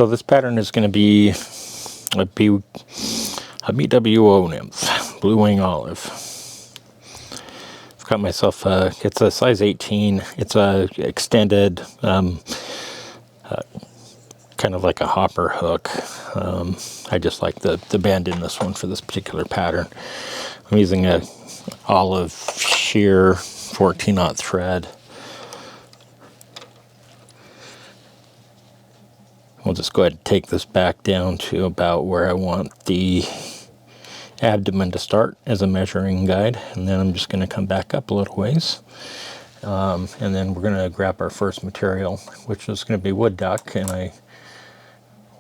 So this pattern is going to be a BWO nymph, blue wing olive. I've got myself it's a size 18. It's a extended, kind of like a hopper hook. I just like the bend in this one for this particular pattern. I'm using a olive sheer 14-aught thread. We'll just go ahead and take this back down to about where I want the abdomen to start as a measuring guide, and then I'm just going to come back up a little ways, and then we're going to grab our first material, which is going to be Woodduck, and I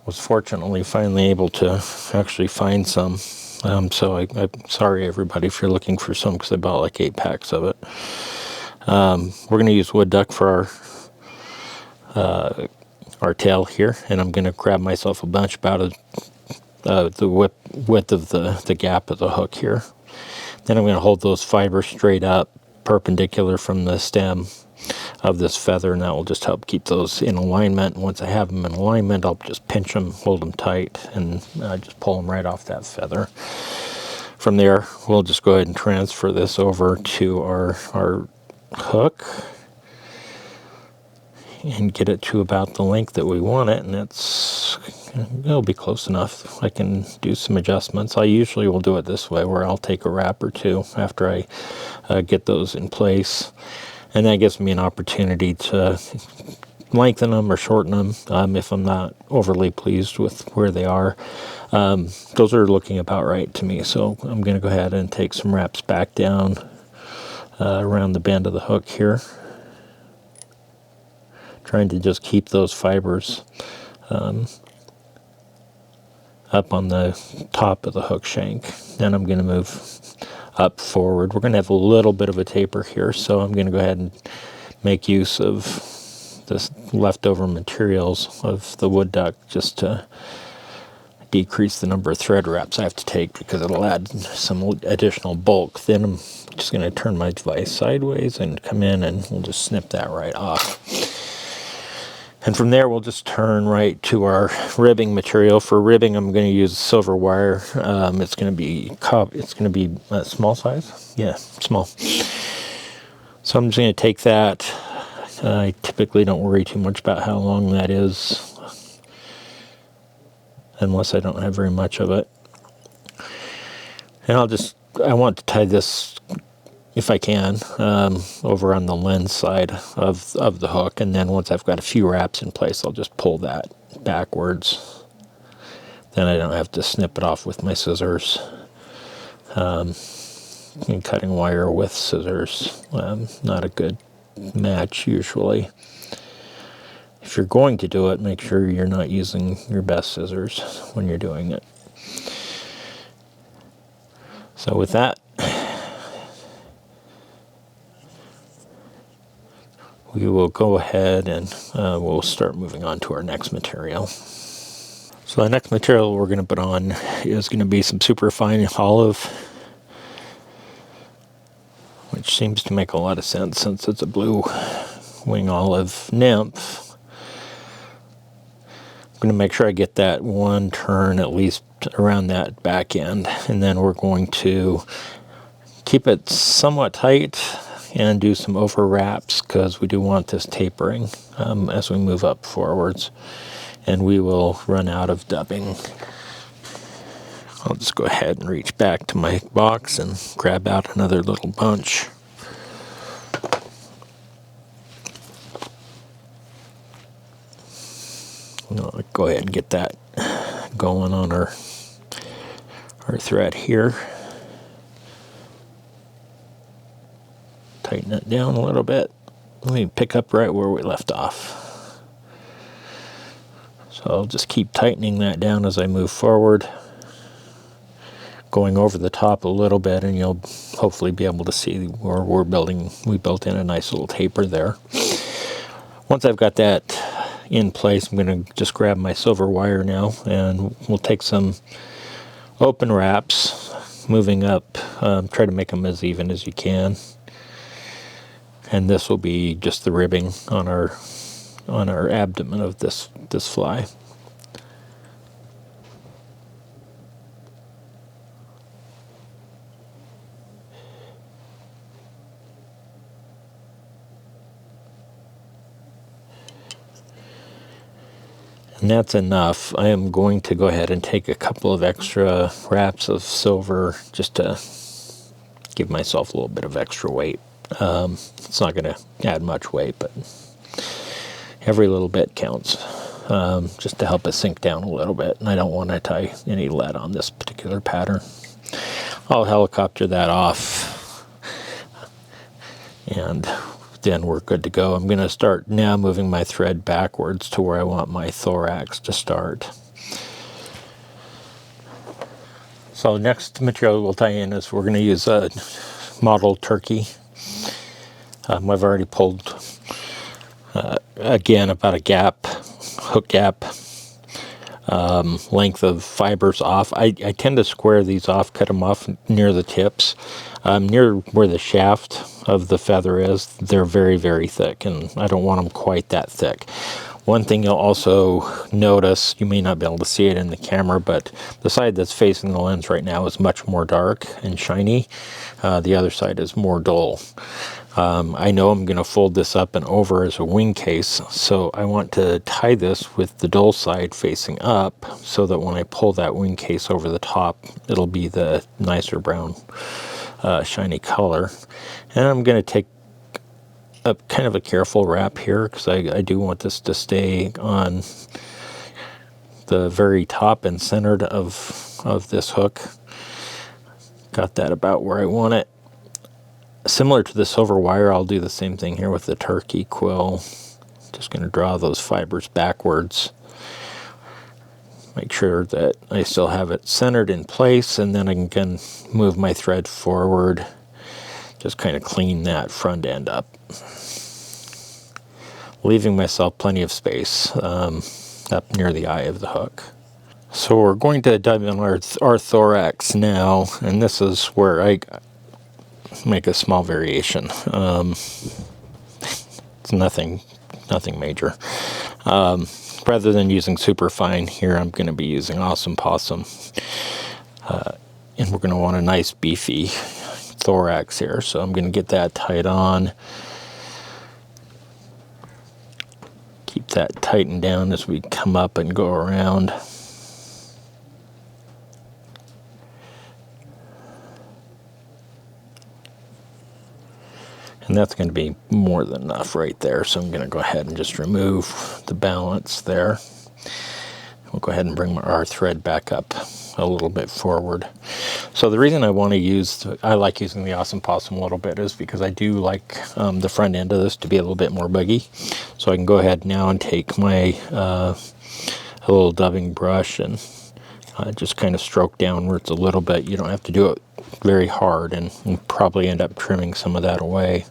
was fortunately finally able to actually find some, so I'm sorry everybody if you're looking for some, because I bought like 8 packs of it. We're going to use Woodduck for our tail here, and I'm going to grab myself a bunch about the width of the gap of the hook here. Then I'm going to hold those fibers straight up, perpendicular from the stem of this feather, and that will just help keep those in alignment. And once I have them in alignment, I'll just pinch them, hold them tight, and just pull them right off that feather. From there, we'll just go ahead and transfer this over to our hook and get it to about the length that we want it, and it'll be close enough. I can do some adjustments. I usually will do it this way, where I'll take a wrap or two after I get those in place, and that gives me an opportunity to lengthen them or shorten them if I'm not overly pleased with where they are. Those are looking about right to me, so I'm going to go ahead and take some wraps back down around the bend of the hook here, trying to just keep those fibers up on the top of the hook shank. Then I'm going to move up forward. We're going to have a little bit of a taper here, so I'm going to go ahead and make use of this leftover materials of the Woodduck just to decrease the number of thread wraps I have to take, because it'll add some additional bulk. Then I'm just going to turn my device sideways and come in, and we'll just snip that right off. And from there, we'll just turn right to our ribbing material. For ribbing, I'm going to use silver wire. It's going to be small size. Yeah, small. So I'm just going to take that. I typically don't worry too much about how long that is, unless I don't have very much of it. And I want to tie this, if I can, over on the lens side of the hook, and then once I've got a few wraps in place, I'll just pull that backwards. Then I don't have to snip it off with my scissors. And cutting wire with scissors, not a good match usually. If you're going to do it, make sure you're not using your best scissors when you're doing it. So with that, we will go ahead and we'll start moving on to our next material. So the next material we're going to put on is going to be some super fine olive, which seems to make a lot of sense since it's a blue wing olive nymph. I'm going to make sure I get that one turn at least around that back end, and then we're going to keep it somewhat tight and do some over wraps, because we do want this tapering as we move up forwards, and we will run out of dubbing. I'll just go ahead and reach back to my box and grab out another little bunch. I'll go ahead and get that going on our thread here. Tighten it down a little bit. Let me pick up right where we left off. So I'll just keep tightening that down as I move forward, going over the top a little bit, and you'll hopefully be able to see where we built in a nice little taper there. Once I've got that in place, I'm going to just grab my silver wire now, and we'll take some open wraps, moving up, try to make them as even as you can. And this will be just the ribbing on our abdomen of this fly. And that's enough. I am going to go ahead and take a couple of extra wraps of silver just to give myself a little bit of extra weight. It's not going to add much weight, but every little bit counts, just to help it sink down a little bit. And I don't want to tie any lead on this particular pattern. I'll helicopter that off, and then we're good to go. I'm going to start now moving my thread backwards to where I want my thorax to start. So next material we'll tie in is we're going to use a model turkey. I've already pulled, again, about a gap, hook gap, length of fibers off. I tend to square these off, cut them off near the tips. Near where the shaft of the feather is, they're very, very thick, and I don't want them quite that thick. One thing you'll also notice, you may not be able to see it in the camera, but the side that's facing the lens right now is much more dark and shiny. The other side is more dull. I know I'm going to fold this up and over as a wing case, so I want to tie this with the dull side facing up so that when I pull that wing case over the top, it'll be the nicer brown, shiny color. And I'm going to take a kind of a careful wrap here because I do want this to stay on the very top and centered of this hook. Got that about where I want it. Similar to the silver wire, I'll do the same thing here with the turkey quill. Just going to draw those fibers backwards. Make sure that I still have it centered in place, and then I can move my thread forward. Just kind of clean that front end up, leaving myself plenty of space up near the eye of the hook. So we're going to dive in our thorax now, and this is where I make a small variation. It's nothing major. Rather than using Superfine here, I'm going to be using Awesome Possum, and we're going to want a nice beefy thorax here, so I'm going to get that tied on. Keep that tightened down as we come up and go around. And that's going to be more than enough right there, so I'm going to go ahead and just remove the balance there. We'll go ahead and bring our thread back up a little bit forward. So the reason I want to use, I like using the Awesome Possum a little bit, is because I do like the front end of this to be a little bit more buggy. So I can go ahead now and take my a little dubbing brush and just kind of stroke downwards a little bit. You don't have to do it very hard, and you'll probably end up trimming some of that away.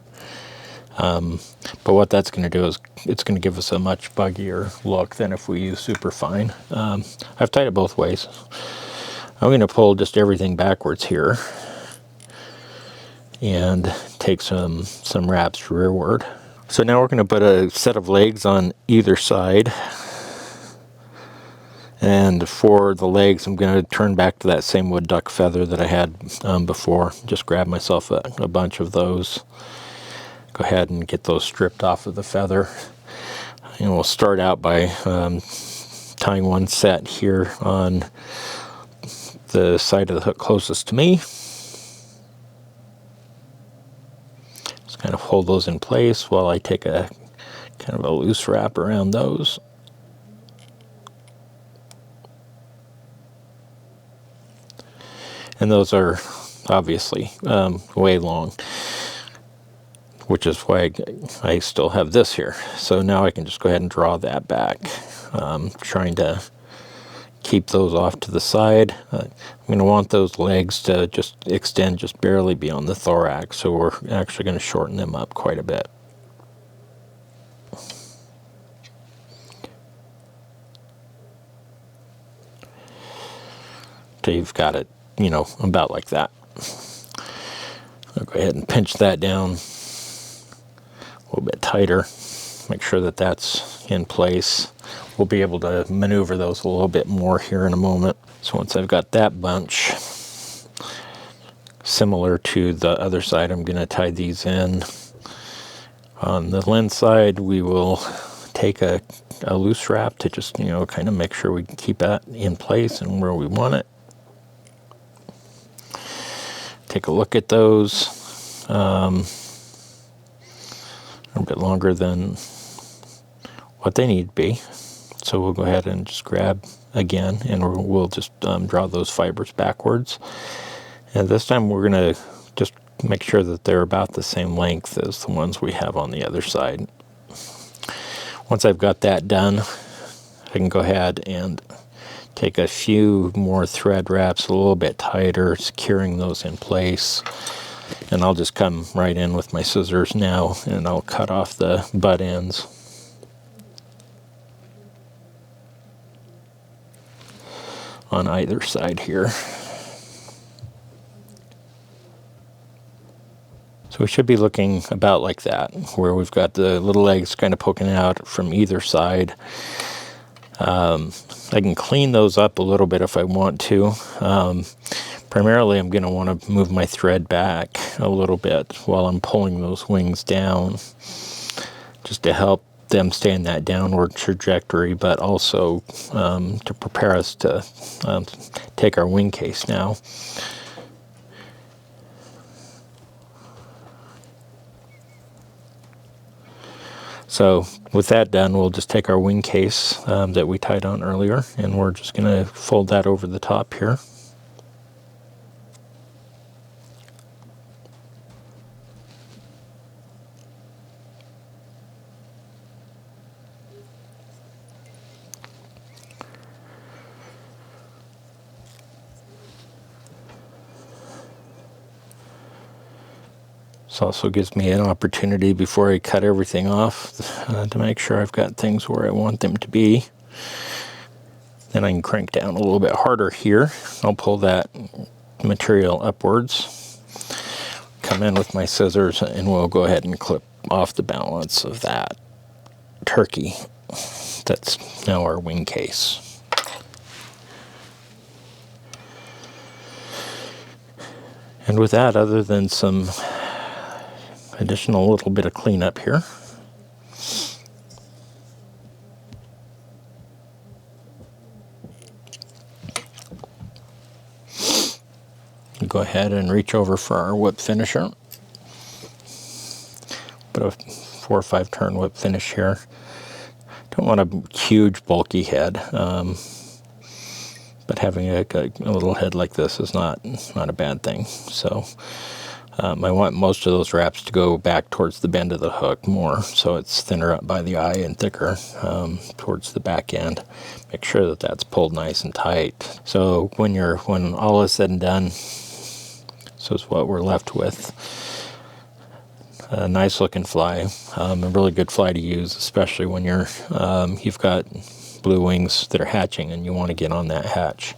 But what that's going to do is it's going to give us a much buggier look than if we use Superfine. I've tied it both ways. I'm going to pull just everything backwards here and take some wraps rearward. So now we're going to put a set of legs on either side. And for the legs, I'm going to turn back to that same Woodduck feather that I had before. Just grab myself a bunch of those. Go ahead and get those stripped off of the feather. And we'll start out by tying one set here on the side of the hook closest to me. Just kind of hold those in place while I take a kind of a loose wrap around those. And those are obviously way long, which is why I still have this here. So now I can just go ahead and draw that back, trying to keep those off to the side. I'm going to want those legs to just extend just barely beyond the thorax, so we're actually going to shorten them up quite a bit. So you've got it, you know, about like that. I'll go ahead and pinch that down a little bit tighter. Make sure that that's in place. We'll be able to maneuver those a little bit more here in a moment. So once I've got that bunch, similar to the other side, I'm going to tie these in. On the lens side, we will take a a loose wrap to just, kind of make sure we can keep that in place and where we want it. Take a look at those. A bit longer than what they need to be. So we'll go ahead and just grab again, and we'll just draw those fibers backwards. And this time we're going to just make sure that they're about the same length as the ones we have on the other side. Once I've got that done, I can go ahead and take a few more thread wraps a little bit tighter, securing those in place. And I'll just come right in with my scissors now, and I'll cut off the butt ends. On either side here. So we should be looking about like that, where we've got the little legs kind of poking out from either side. I can clean those up a little bit if I want to. Primarily I'm going to want to move my thread back a little bit while I'm pulling those wings down, just to help them stay in that downward trajectory, but also to prepare us to take our wing case now. So with that done, we'll just take our wing case that we tied on earlier, and we're just going to fold that over the top here. This also gives me an opportunity before I cut everything off to make sure I've got things where I want them to be. Then I can crank down a little bit harder here. I'll pull that material upwards, come in with my scissors, and we'll go ahead and clip off the balance of that turkey. That's now our wing case. And with that, other than some additional little bit of cleanup here, go ahead and reach over for our whip finisher. Put a 4 or 5 turn whip finish here. Don't want a huge bulky head, but having a little head like this is not a bad thing. So I want most of those wraps to go back towards the bend of the hook more, so it's thinner up by the eye and thicker towards the back end. Make sure that that's pulled nice and tight. So when all is said and done, this is what we're left with. A nice looking fly, a really good fly to use, especially when you've got blue wings that are hatching and you want to get on that hatch.